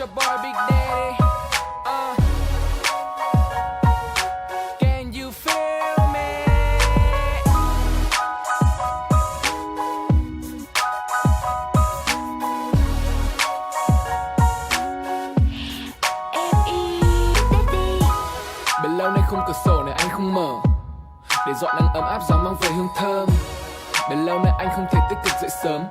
your boy Big Daddy. Can you feel me? Bấy lâu nay khung cửa sổ này anh không mở để dọn nắng ấm áp gió mang về hương thơm. Bấy lâu nay anh không thể tích cực dậy sớm,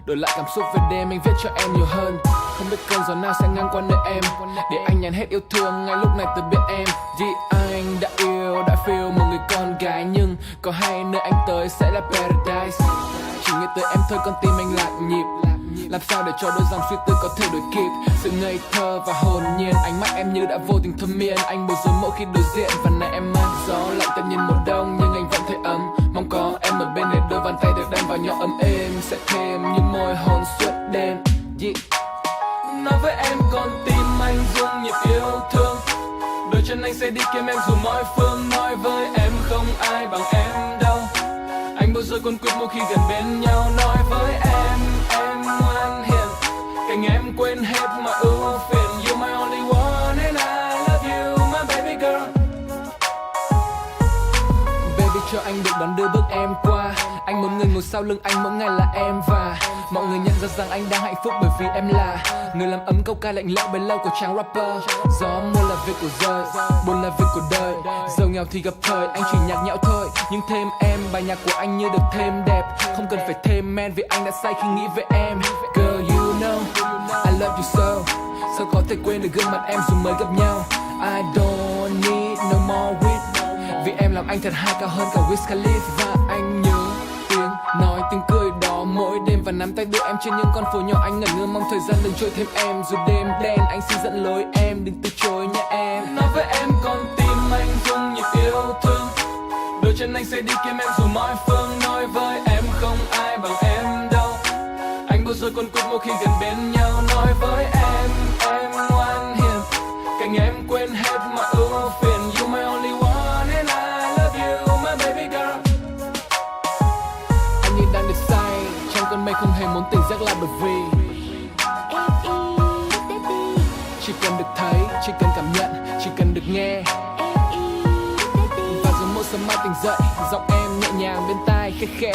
đổi lại cảm xúc về đêm anh viết cho em nhiều hơn. Không biết cơn gió nào sẽ ngang qua nơi em để anh nhàn hết yêu thương ngay lúc này từ bên em. Vì anh đã yêu, đã feel một người con gái, nhưng có hay nơi anh tới sẽ là paradise. Chỉ nghĩ tới em thôi con tim anh lạc nhịp. Làm sao để cho đôi dòng suy tư có thể đổi kịp sự ngây thơ và hồn nhiên. Ánh mắt em như đã vô tình thôi miên. Anh bối rối mỗi khi đối diện và này em mang gió lạnh tự nhiên mùa đông, nhưng anh vẫn thấy ấm. Mong có em ở bên để đôi bàn tay được đan vào nhau ấm êm, sẽ thêm những môi hôn suốt đêm. Nói với em con tim anh rung nhịp yêu thương, đôi chân anh sẽ đi kiếm em dù mọi phương. Nói với em không ai bằng em đâu, anh bối rối cuốn quýt mỗi khi gần bên nhau. Nói với em ngoan hiền, cạnh em quên hết mọi ưu phiền. You my only one and I love you my baby girl. Baby cho anh được đón đưa bước em qua. Anh muốn người ngồi sau lưng anh mỗi ngày là em, và mọi người nhận ra rằng anh đang hạnh phúc bởi vì em là người làm ấm câu ca lạnh lẽo bấy lâu của chàng rapper. Gió mưa là việc của rơi, buồn là việc của đời, giàu nghèo thì gặp thời. Anh chỉ nhạc nhẽo thôi, nhưng thêm em bài nhạc của anh như được thêm đẹp. Không cần phải thêm men vì anh đã say khi nghĩ về em. Girl you know I love you so, sao có thể quên được gương mặt em dù mới gặp nhau. I don't need no more weed, vì em làm anh thật high cao hơn cả Wiz Khalifa. Anh nhớ tiếng nói tiếng cười đó mỗi đêm, và nắm tay đưa em trên những con phố nhỏ. Anh ngẩn ngơ mong thời gian đừng trôi thêm em, dù đêm đen anh xin dẫn lối em, đừng từ chối nha em. Nói với em con tim anh rung nhịp yêu thương, đôi chân anh sẽ đi kiếm em dù mọi phương. Nói với em không ai bằng em đâu, anh bối rối cuốn quýt mỗi khi gần bên nhau. Nói với em ngoan hiền, cạnh em quên hết mọi ưu phiền. You my only one and I love you my baby girl. Anh như đang được say trong cơn mây, không hề muốn tỉnh giấc là bởi vì chỉ cần được thấy, chỉ cần cảm nhận, chỉ cần được nghe. Và rồi mỗi sớm mai tỉnh dậy, giọng em nhẹ nhàng bên tai khẽ khẽ.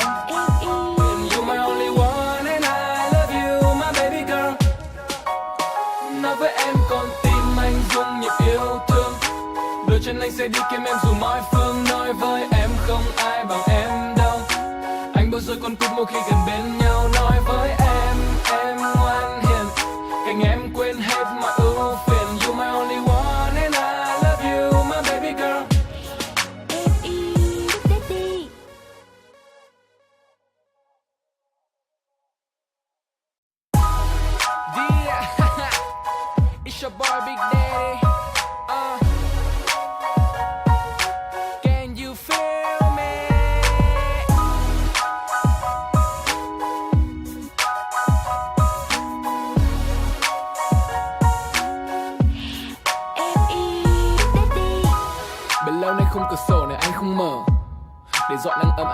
You my only one and I love you my baby girl. Nói với em con tim anh rung nhịp yêu thương, đôi chân anh sẽ đi kiếm em dù mọi phương. Nói với em không ai bằng em đâu, anh bối rối cuốn quýt mỗi khi gần bên nhau. Nói với em ngoan hiền, cạnh em quên hết mọi ưu phiền. You my only one and I love you my baby girl. It's your boy Big Daddy. Can you feel me? Bấy lâu nay khung cửa sổ này anh không mở để dọn nắng ấm áp